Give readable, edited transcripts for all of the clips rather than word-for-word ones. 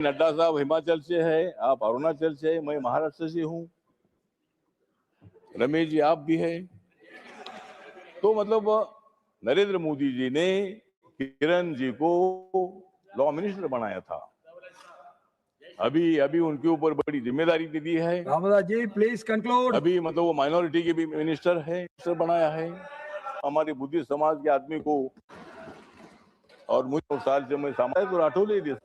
नड्डा साहब हिमाचल से है, आप अरुणाचल से, मैं महाराष्ट्र से हूँ, रमेश जी आप भी है। तो मतलब नरेंद्र मोदी जी ने किरण जी को लॉ मिनिस्टर बनाया था। अभी उनके ऊपर बड़ी जिम्मेदारी भी दी है। Ramdas ji please conclude. अभी मतलब वो माइनॉरिटी के भी मिनिस्टर बनाया है। हमारे बुद्धिस्ट समाज के आदमी को और मुझे साल से मैं समाज को राठौर ले दिया।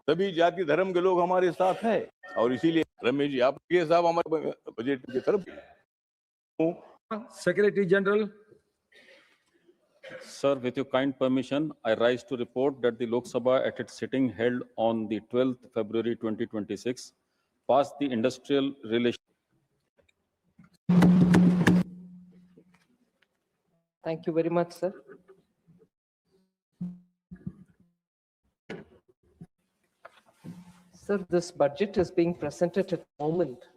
सभी जाति धर्म के लोग हमारे साथ है और इसीलिए रमेश जी आपके साहब हमारे बजट की तरफ। Secretary General. Sir, with your kind permission, I rise to report that the Lok Sabha at its sitting held on the 12th February 2026 passed the Industrial Relations. Thank you very much, sir. Sir, this budget is being presented at a moment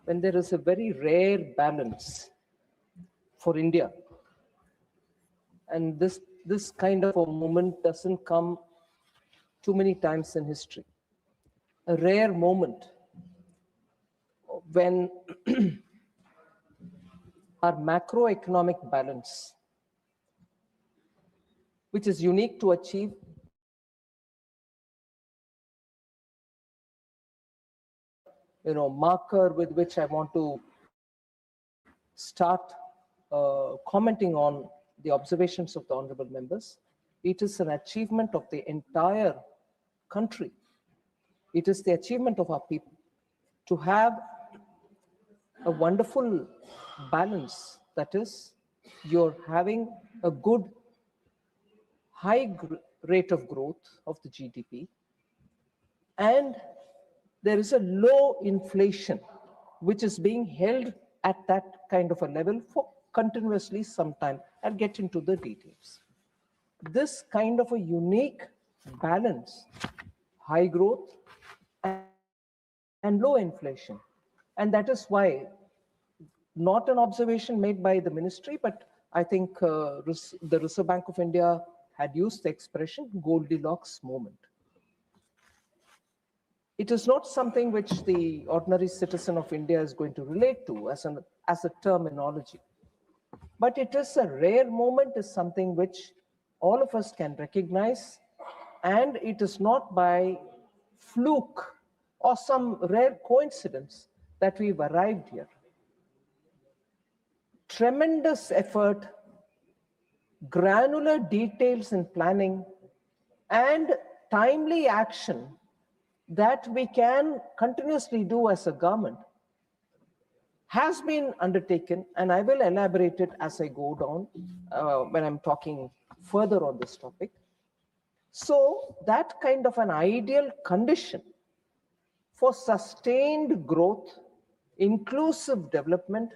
when there is a very rare balance for India. And this kind of a moment doesn't come too many times in history. A rare moment when our macroeconomic balance, which is unique to achieve, marker with which I want to start commenting on the observations of the honorable members. It is an achievement of the entire country. It is the achievement of our people to have a wonderful balance. That is, you're having a good high rate of growth of the GDP, and there is a low inflation, which is being held at that kind of a level for continuously some time. I'll get into the details. This kind of a unique balance, high growth and low inflation. And that is why, not an observation made by the ministry, but I think the Reserve Bank of India had used the expression Goldilocks moment. It is not something which the ordinary citizen of India is going to relate to as a terminology. But it is a rare moment, is something which all of us can recognize, and it is not by fluke or some rare coincidence that we've arrived here. Tremendous effort, granular details in planning, and timely action that we can continuously do as a government has been undertaken, and I will elaborate it as I go down when I'm talking further on this topic. So that kind of an ideal condition for sustained growth, inclusive development,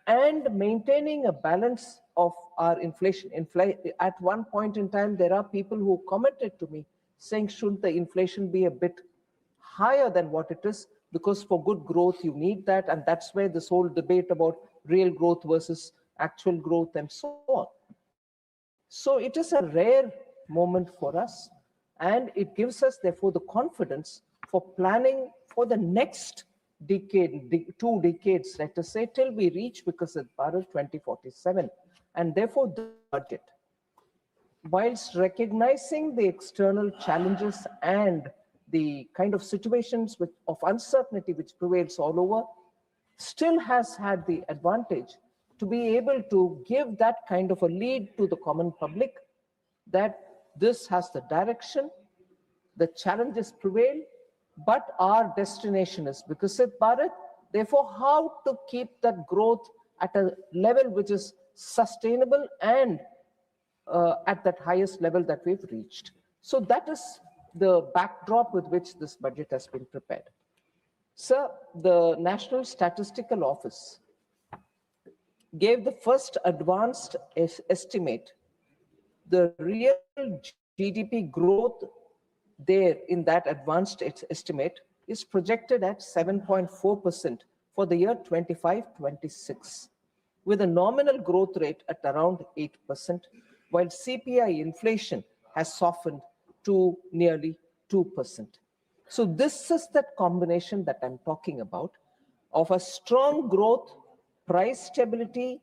and maintaining a balance of our inflation. At one point in time, there are people who commented to me saying, shouldn't the inflation be a bit higher than what it is? Because for good growth, you need that. And that's where this whole debate about real growth versus actual growth and so on. So it is a rare moment for us. And it gives us, therefore, the confidence for planning for the next decade, 2 decades, let us say, till we reach Viksit Bharat 2047. And therefore, the budget, whilst recognizing the external challenges and the kind of situations of uncertainty which prevails all over, still has had the advantage to be able to give that kind of a lead to the common public that this has the direction, the challenges prevail, but our destination is Viksit Bharat. Therefore, how to keep that growth at a level which is sustainable and at that highest level that we've reached. So that is the backdrop with which this budget has been prepared. Sir, the National Statistical Office gave the first advanced estimate. The real GDP growth there in that advanced estimate is projected at 7.4% for the year 25-26, with a nominal growth rate at around 8%, while CPI inflation has softened to nearly 2%. So this is that combination that I'm talking about of a strong growth, price stability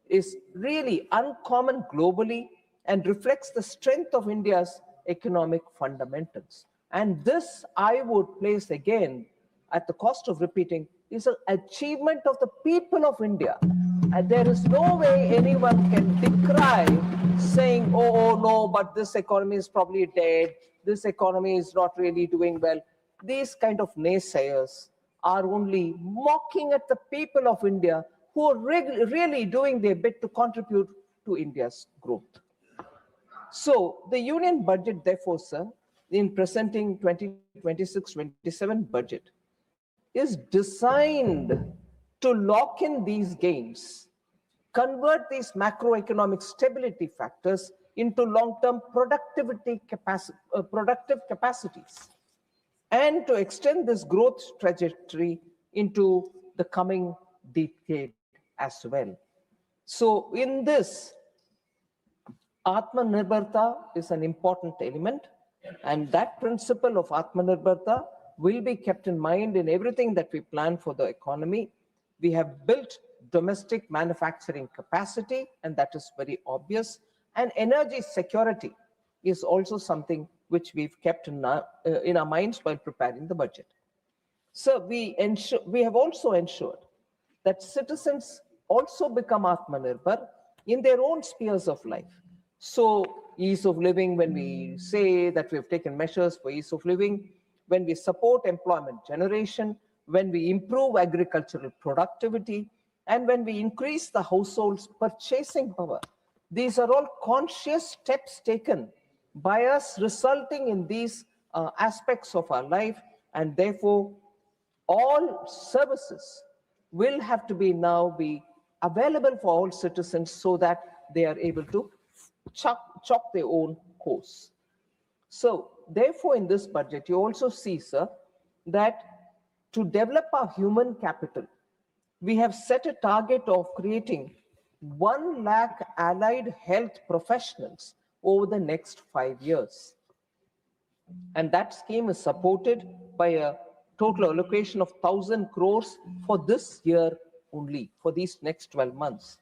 is really uncommon globally and reflects the strength of India's economic fundamentals. And this I would place again at the cost of repeating is an achievement of the people of India. And there is no way anyone can decry saying, oh no, but this economy is probably dead. This economy is not really doing well. These kind of naysayers are only mocking at the people of India who are really doing their bit to contribute to India's growth. So the union budget, therefore, sir, in presenting 2026-27 budget, is designed to lock in these gains, convert these macroeconomic stability factors into long-term productive capacities, and to extend this growth trajectory into the coming decade as well. So in this, Atmanirbharta is an important element, and that principle of Atmanirbharta will be kept in mind in everything that we plan for the economy. We have built domestic manufacturing capacity, and that is very obvious. And energy security is also something which we've kept in our minds while preparing the budget. So we have also ensured that citizens also become Atmanirbhar in their own spheres of life. So ease of living, when we say that we have taken measures for ease of living, when we support employment generation, when we improve agricultural productivity, and when we increase the household's purchasing power, these are all conscious steps taken by us, resulting in these aspects of our life, and therefore all services will have to be now be available for all citizens so that they are able to chop their own course. So therefore in this budget, you also see, sir, that to develop our human capital, we have set a target of creating 1 lakh allied health professionals over the next 5 years. And that scheme is supported by a total allocation of 1,000 crores for this year only, for these next 12 months.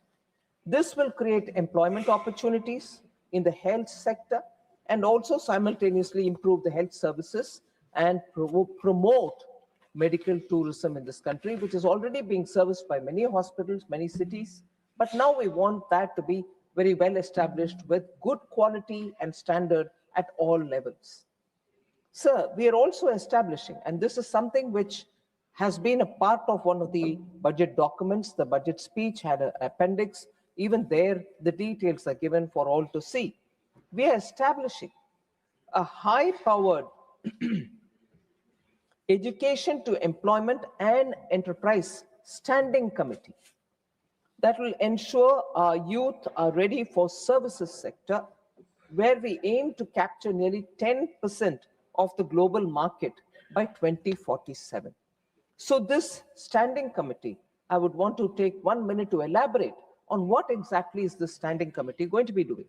This will create employment opportunities in the health sector and also simultaneously improve the health services and promote medical tourism in this country, which is already being serviced by many hospitals, many cities. But now we want that to be very well established with good quality and standard at all levels. Sir, we are also establishing, and this is something which has been a part of one of the budget documents, the budget speech had an appendix. Even there, the details are given for all to see. We are establishing a high-powered education to employment and enterprise standing committee that will ensure our youth are ready for services sector, where we aim to capture nearly 10% of the global market by 2047. So this standing committee, I would want to take 1 minute to elaborate on what exactly is the standing committee going to be doing.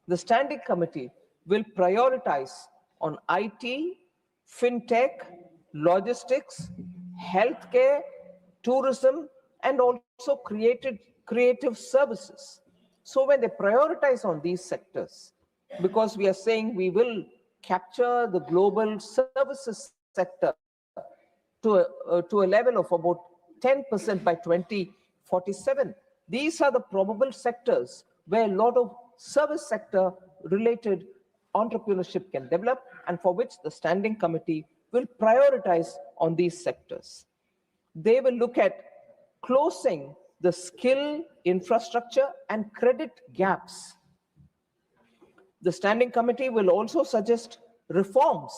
The standing committee will prioritize on IT, fintech, logistics, healthcare, tourism, and also creative services. So when they prioritize on these sectors, because we are saying we will capture the global services sector to a level of about 10% by 2047. These are the probable sectors where a lot of service sector related entrepreneurship can develop, and for which the standing committee will prioritize on these sectors. They will look at closing the skill, infrastructure, and credit gaps. The standing committee will also suggest reforms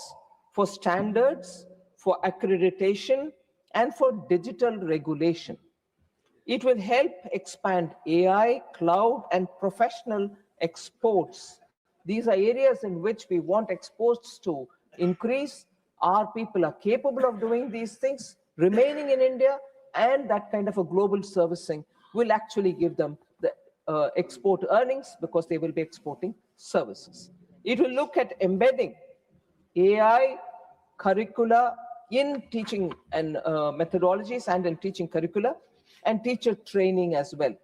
for standards, for accreditation, and for digital regulation. It will help expand AI, cloud, and professional exports. These are areas in which we want exports to increase. Our people are capable of doing these things, remaining in India, and that kind of a global servicing will actually give them the export earnings because they will be exporting services. It will look at embedding AI curricula in teaching and methodologies and in teaching curricula, and teacher training as well,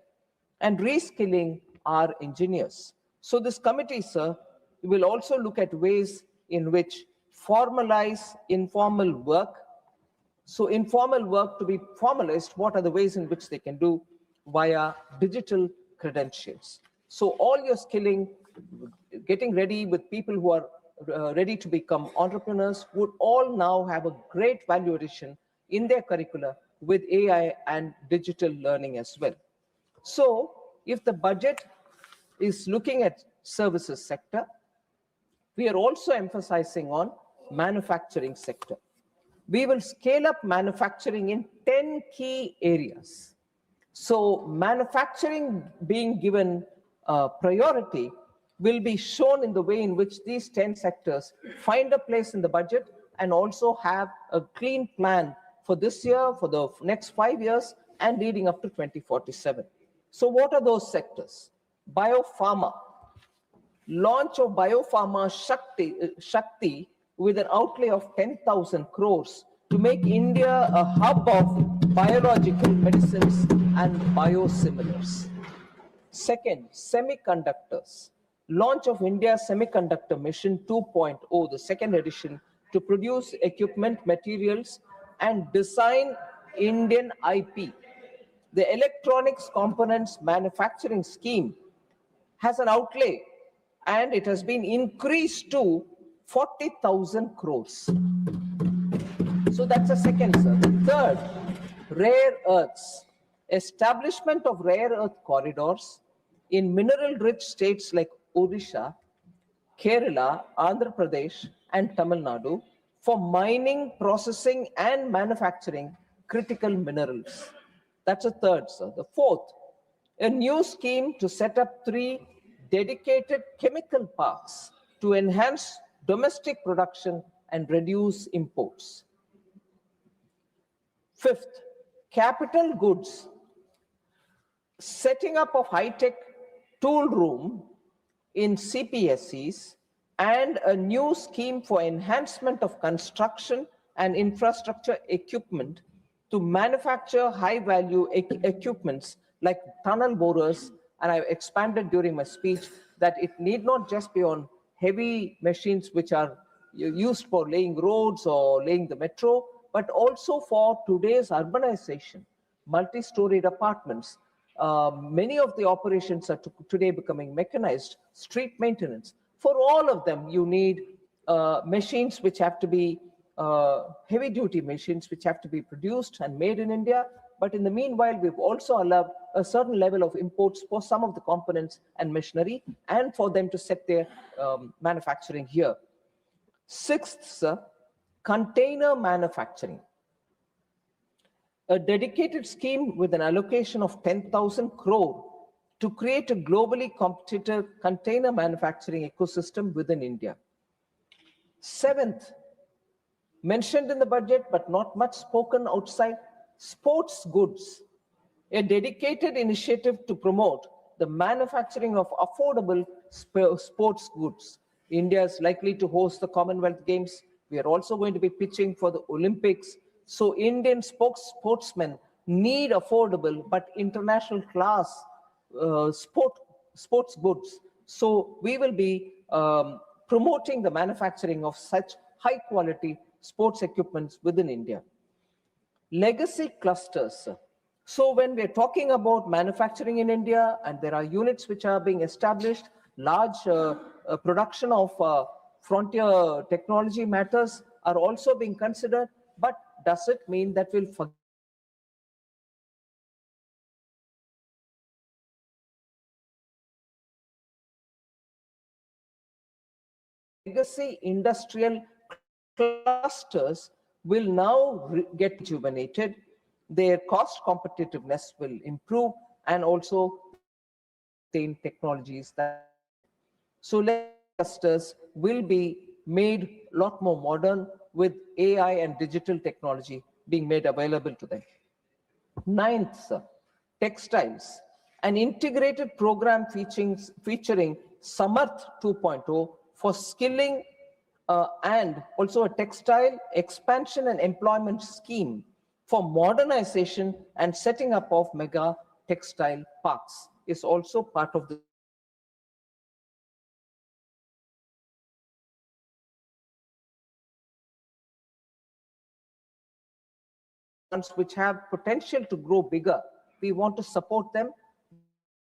and reskilling our engineers. So this committee, sir, will also look at ways in which formalize informal work. So informal work to be formalized, what are the ways in which they can do via digital credentials? So all your skilling, getting ready with people who are ready to become entrepreneurs would all now have a great value addition in their curricula with AI and digital learning as well. So if the budget is looking at services sector, we are also emphasizing on manufacturing sector. We will scale up manufacturing in 10 key areas. So manufacturing being given priority will be shown in the way in which these 10 sectors find a place in the budget and also have a clean plan for this year, for the next 5 years, and leading up to 2047. So what are those sectors? Biopharma. Launch of Biopharma Shakti with an outlay of 10,000 crores to make India a hub of biological medicines and biosimilars. Second, semiconductors. Launch of India Semiconductor Mission 2.0, the second edition, to produce equipment, materials, and design Indian IP. The electronics components manufacturing scheme has an outlay, and it has been increased to 40,000 crores. So that's the second, sir. Third, rare earths. Establishment of rare earth corridors in mineral-rich states like Odisha, Kerala, Andhra Pradesh, and Tamil Nadu for mining, processing, and manufacturing critical minerals. That's a third, sir. The fourth, a new scheme to set up 3 dedicated chemical parks to enhance domestic production and reduce imports. Fifth, capital goods. Setting up of high-tech tool room in CPSEs and a new scheme for enhancement of construction and infrastructure equipment to manufacture high-value equipments like tunnel borers. And I expanded during my speech that it need not just be on heavy machines which are used for laying roads or laying the metro, but also for today's urbanization, multi-storied apartments. Many of the operations are today becoming mechanized, street maintenance. For all of them, you need machines which have to be heavy-duty machines which have to be produced and made in India. But in the meanwhile, we've also allowed a certain level of imports for some of the components and machinery and for them to set their manufacturing here. Sixth, sir, container manufacturing. A dedicated scheme with an allocation of 10,000 crore to create a globally competitive container manufacturing ecosystem within India. Seventh, mentioned in the budget but not much spoken outside, sports goods. A dedicated initiative to promote the manufacturing of affordable sports goods. India is likely to host the Commonwealth Games. We are also going to be pitching for the Olympics. So Indian sportsmen need affordable but international class sports goods. So we will be promoting the manufacturing of such high quality sports equipments within India. Legacy clusters. So when we're talking about manufacturing in India and there are units which are being established, large production of frontier technology matters are also being considered, but does it mean that we'll forget legacy industrial clusters will now get rejuvenated, their cost competitiveness will improve, and also technologies that so legacy clusters will be made a lot more modern with AI and digital technology being made available to them. Ninth, textiles. An integrated program featuring Samarth 2.0 for skilling and also a textile expansion and employment scheme for modernization and setting up of mega textile parks is also part of the ones which have potential to grow bigger. We want to support them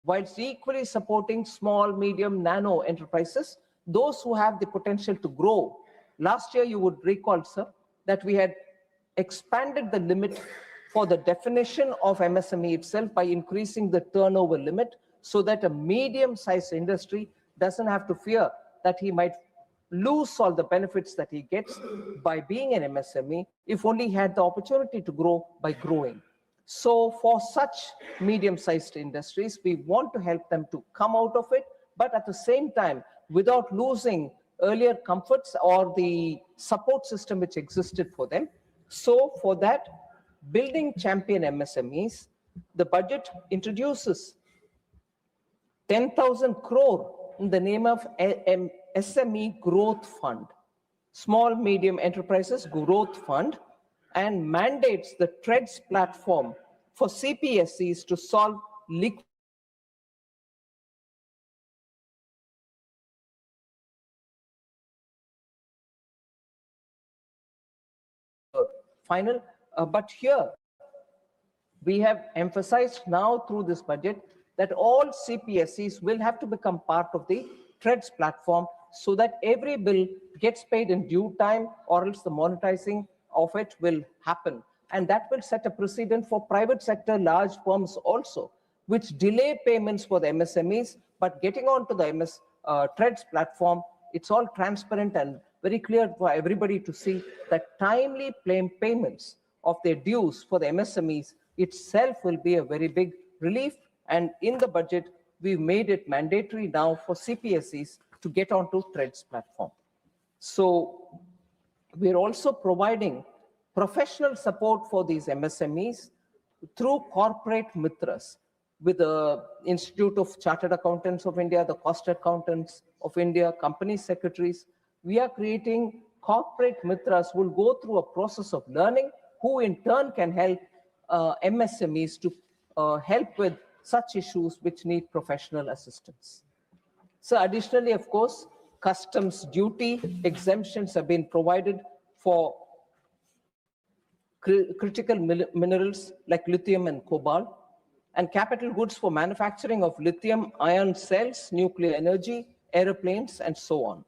whilst equally supporting small, medium, nano enterprises, those who have the potential to grow. Last year, you would recall, sir, that we had expanded the limit for the definition of MSME itself by increasing the turnover limit so that a medium-sized industry doesn't have to fear that he might lose all the benefits that he gets by being an MSME if only he had the opportunity to grow by growing. So for such medium-sized industries, we want to help them to come out of it, but at the same time, without losing earlier comforts or the support system which existed for them. So for that, building champion MSMEs, the budget introduces 10,000 crore in the name of SME Growth Fund, Small Medium Enterprises Growth Fund, and mandates the TREADS platform for CPSEs to solve liquidity final. But here, we have emphasized now through this budget that all CPSEs will have to become part of the TREADS platform so that every bill gets paid in due time, or else the monetizing of it will happen. And that will set a precedent for private sector large firms also, which delay payments for the MSMEs, but getting onto the TREADS platform, it's all transparent and very clear for everybody to see that timely payments of their dues for the MSMEs itself will be a very big relief. And in the budget, we've made it mandatory now for CPSEs to get onto TREADS platform. So we're also providing professional support for these MSMEs through corporate mitras with the Institute of Chartered Accountants of India, the Cost Accountants of India, company secretaries. We are creating corporate mitras who will go through a process of learning, who in turn can help MSMEs to help with such issues which need professional assistance. So additionally, of course, customs duty exemptions have been provided for critical minerals like lithium and cobalt, and capital goods for manufacturing of lithium ion cells, nuclear energy, aeroplanes, and so on.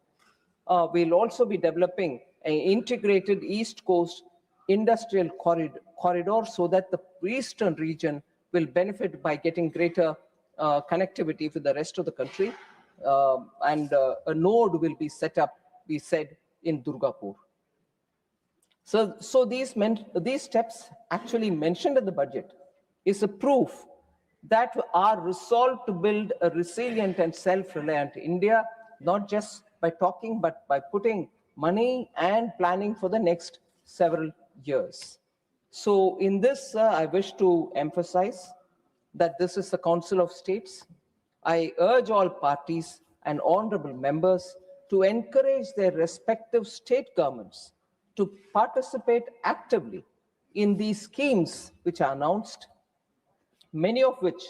We'll also be developing an integrated East Coast industrial corridor so that the eastern region will benefit by getting greater connectivity with the rest of the country. And a node will be set up, we said, in Durgapur. So these steps actually mentioned in the budget is a proof that our resolve to build a resilient and self-reliant India, not just by talking, but by putting money and planning for the next several years. So in this, I wish to emphasize that this is the Council of States. I urge all parties and honorable members to encourage their respective state governments to participate actively in these schemes which are announced, many of which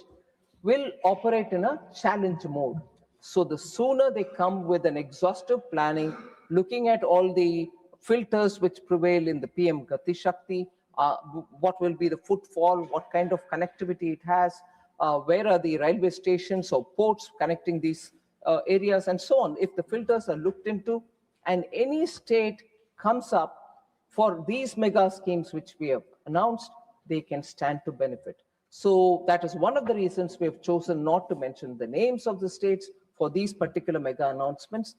will operate in a challenge mode. So the sooner they come with an exhaustive planning, looking at all the filters which prevail in the PM Gati Shakti, what will be the footfall, what kind of connectivity it has, where are the railway stations or ports connecting these areas and so on. If the filters are looked into and any state comes up for these mega schemes which we have announced, they can stand to benefit. So that is one of the reasons we have chosen not to mention the names of the states for these particular mega announcements.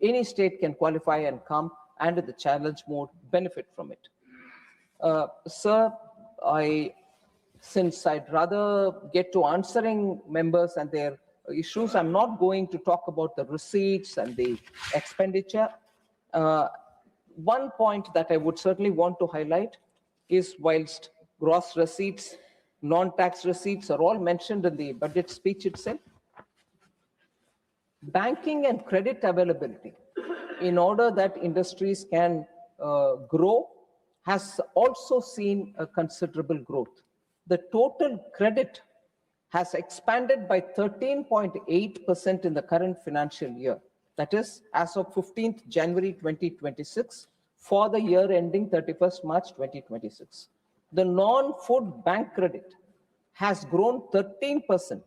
Any state can qualify and come and in the challenge mode benefit from it. Sir, since I'd rather get to answering members and their issues, I'm not going to talk about the receipts and the expenditure. One point that I would certainly want to highlight is whilst gross receipts, non-tax receipts are all mentioned in the budget speech itself, banking and credit availability in order that industries can grow, has also seen a considerable growth. The total credit has expanded by 13.8% in the current financial year. That is, as of 15th January 2026, for the year ending 31st March 2026. The non-food bank credit has grown 13%,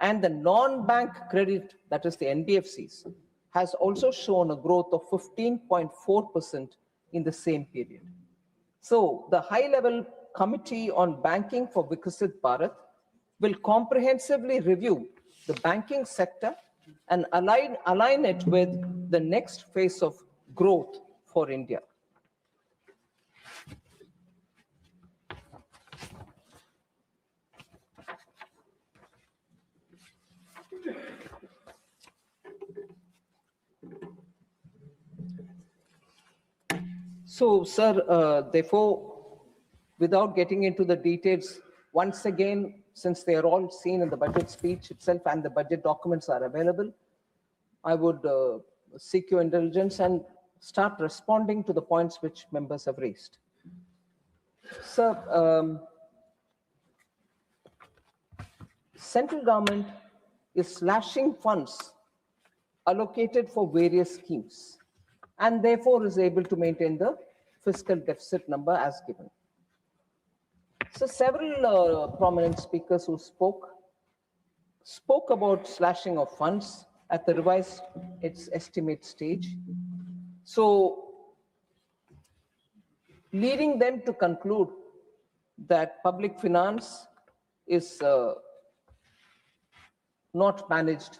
and the non-bank credit, that is the NBFCs, has also shown a growth of 15.4% in the same period. So the high-level Committee on Banking for Viksit Bharat will comprehensively review the banking sector and align it with the next phase of growth for India. So, sir, therefore, without getting into the details, once again, since they are all seen in the budget speech itself and the budget documents are available, I would seek your indulgence and start responding to the points which members have raised. Sir, central government is slashing funds allocated for various schemes, and therefore is able to maintain the fiscal deficit number as given. So several prominent speakers who spoke about slashing of funds at the revised its estimate stage. So leading them to conclude that public finance is not managed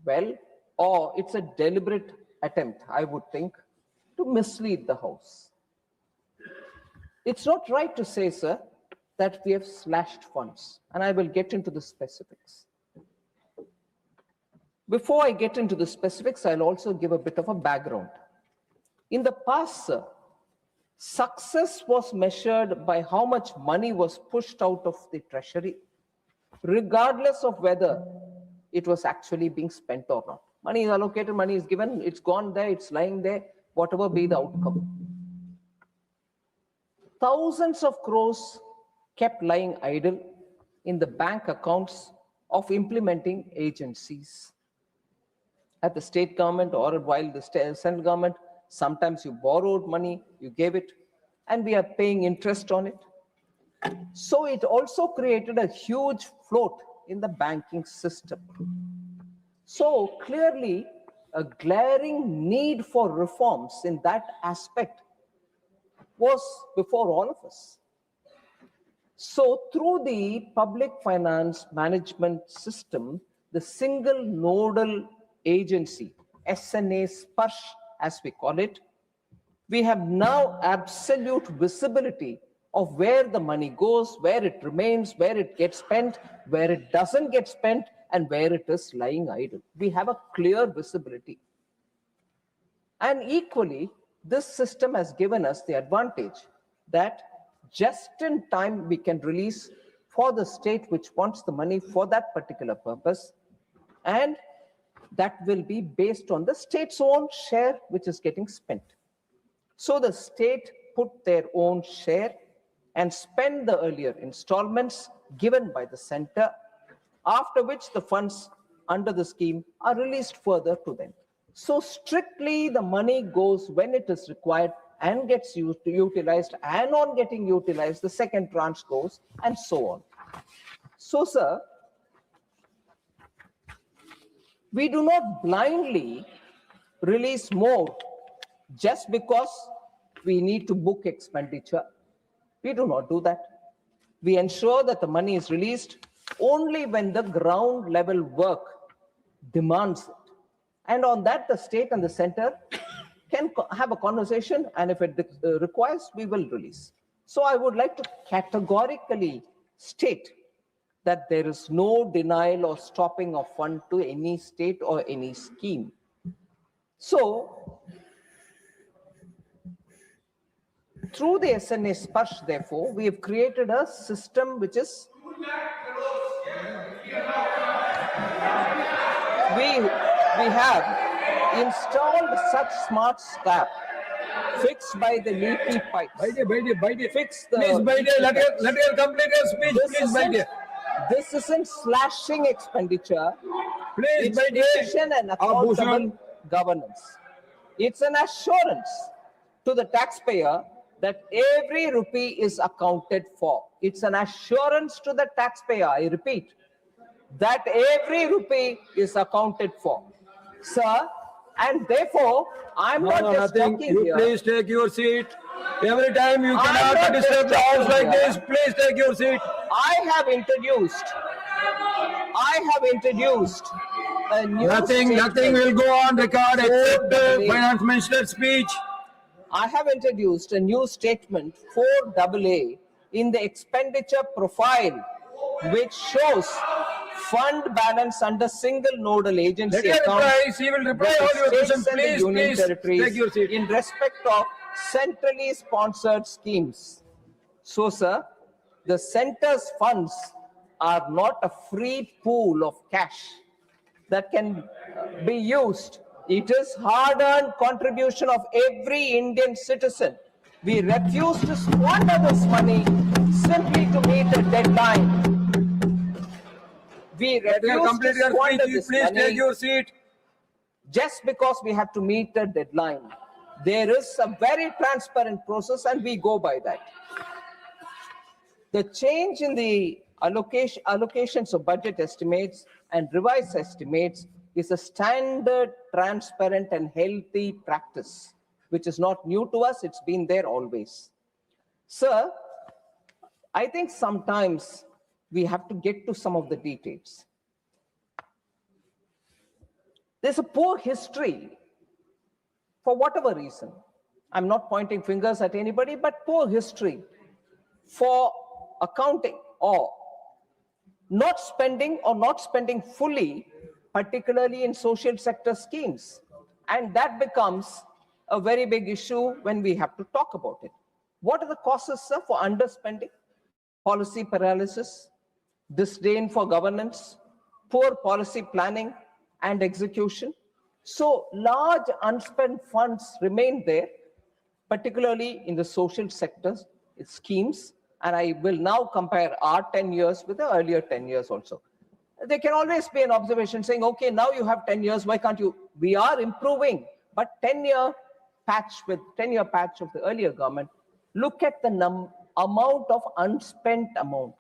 well, or it's a deliberate attempt, I would think, to mislead the House. It's not right to say, sir, that we have slashed funds, and I will get into the specifics. Before I get into the specifics, I'll also give a bit of a background. In the past, sir, success was measured by how much money was pushed out of the treasury, regardless of whether it was actually being spent or not. Money is allocated, money is given, it's gone there, it's lying there, whatever be the outcome. Thousands of crores kept lying idle in the bank accounts of implementing agencies. At the state government or while the central government, sometimes you borrowed money, you gave it, and we are paying interest on it. So it also created a huge float in the banking system. So clearly, a glaring need for reforms in that aspect was before all of us. So through the public finance management system, the single nodal agency, SNA Sparsh as we call it, we have now absolute visibility of where the money goes, where it remains, where it gets spent, where it doesn't get spent, and where it is lying idle. We have a clear visibility. And equally, this system has given us the advantage that just in time we can release for the state which wants the money for that particular purpose, and that will be based on the state's own share which is getting spent. So the state put their own share and spend the earlier installments given by the center, after which the funds under the scheme are released further to them. So strictly the money goes when it is required and gets utilized, and on getting utilized, the second tranche goes, and so on. So, sir, we do not blindly release more just because we need to book expenditure. We do not do that. We ensure that the money is released only when the ground level work demands it. And on that, the state and the center can have a conversation, and if it requires, we will release. So I would like to categorically state that there is no denial or stopping of fund to any state or any scheme. So through the SNA Sparsh, therefore, we have created a system which is we have installed such smart scab fixed by the leaky pipes. Fix the Please, leaky let pipes. her complete her speech, please, This isn't slashing expenditure. Please, It's efficient and accountable Bhushan. governance. It's an assurance to the taxpayer that every rupee is accounted for. It's an assurance to the taxpayer, I repeat, that every rupee is accounted for. Sir, and therefore, I'm not just talking You here. please take your seat. Every time you I'm cannot not disturb just the house talking like here. this, please take your seat. I have introduced a new Nothing statement. will go on record except the 4AA. finance minister's speech. I have introduced a new statement 4AA in the expenditure profile, which shows fund balance under single nodal agency Let her account. reply. She will reply with the all your states questions. and the Please, union please, territories take your seat. in respect of centrally sponsored schemes. So, sir, the center's funds are not a free pool of cash that can be used. It is hard-earned contribution of every Indian citizen. We refuse to squander this money simply to meet a deadline. We Let her refuse complete to your squander speech. this Please take money your seat. just because we have to meet a deadline. There is a very transparent process and we go by that. The change in the allocations of budget estimates and revised estimates is a standard, transparent and healthy practice, which is not new to us, it's been there always. Sir, I think sometimes we have to get to some of the details. There's a poor history for whatever reason. I'm not pointing fingers at anybody, but poor history for accounting or not spending fully, particularly in social sector schemes. And that becomes a very big issue when we have to talk about it. What are the causes, sir, for underspending? Policy paralysis, disdain for governance, poor policy planning and execution. So large unspent funds remain there, particularly in the social sectors, schemes. And I will now compare our 10 years with the earlier 10 years also. There can always be an observation saying, okay, now you have 10 years, why can't you? We are improving, but 10-year patch of the earlier government, look at the amount of unspent amount.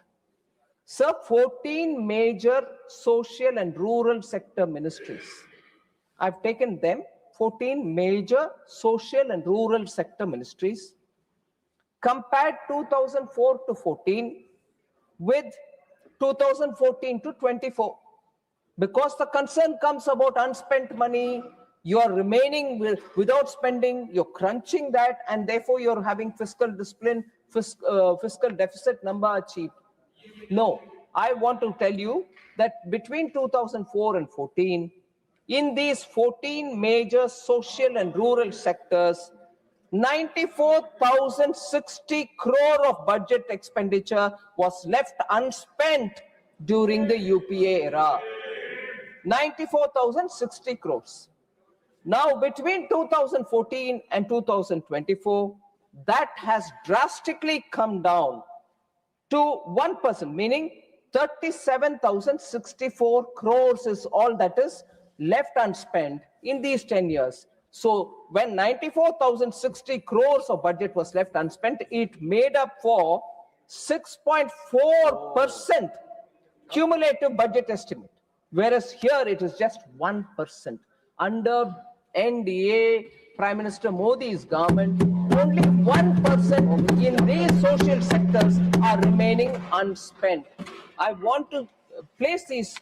Sir, 14 major social and rural sector ministries. I've taken them, 14 major social and rural sector ministries, compared 2004 to 14 with 2014 to 24. Because the concern comes about unspent money, you are remaining without spending, you're crunching that, and therefore you're having fiscal discipline, fiscal deficit number achieved. No, I want to tell you that between 2004 and 14, in these 14 major social and rural sectors, 94,060 crore of budget expenditure was left unspent during the UPA era. 94,060 crores. Now, between 2014 and 2024, that has drastically come down to 1%, meaning 37,064 crores is all that is left unspent in these 10 years. So when 94,060 crores of budget was left unspent, it made up for 6.4% cumulative budget estimate. Whereas here it is just 1%. Under NDA, Prime Minister Modi's government, only 1% in these social sectors are remaining unspent. I want to place these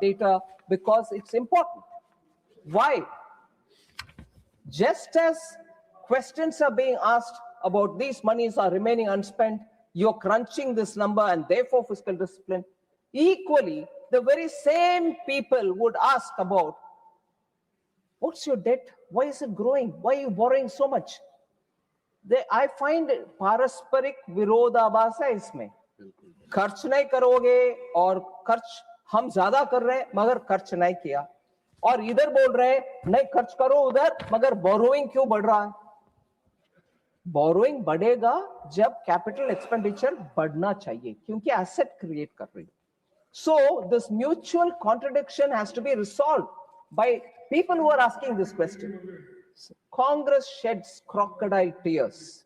data because it's important. Why? Just as questions are being asked about these monies are remaining unspent, you're crunching this number and therefore fiscal discipline. Equally, the very same people would ask about, what's your debt? Why is it growing? Why are you borrowing so much? I find पारस्परिक विरोधाभास है इसमें. खर्च नहीं करोगे और खर्च हम ज्यादा कर रहे हैं मगर खर्च नहीं किया. और इधर बोल रहे हैं नहीं खर्च करो उधर, मगर बोरोइंग क्यों बढ़ रहा है? बोरोइंग बढ़ेगा जब कैपिटल एक्सपेंडिचर बढ़ना चाहिए, क्योंकि एसेट क्रिएट कर रही है. So this mutual contradiction has to be resolved by people who are asking this question. Congress sheds crocodile tears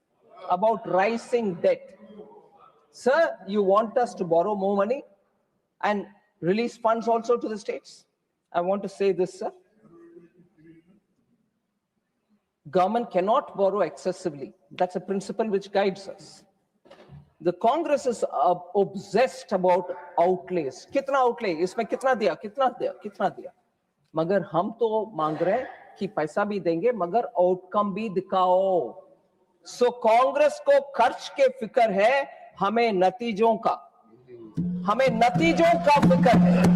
about rising debt. Sir, you want us to borrow more money and release funds also to the states? I want to say this, sir. Government cannot borrow excessively. That's a principle which guides us. The Congress is obsessed about outlays. कितना outlay? इसमें कितना दिया? कितना दिया? कितना दिया? मगर हम तो मांग रहे हैं कि पैसा भी देंगे मगर आउटकम भी दिखाओ. सो कांग्रेस को खर्च के फिक्र है, हमें नतीजों का फिक्र है.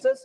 Us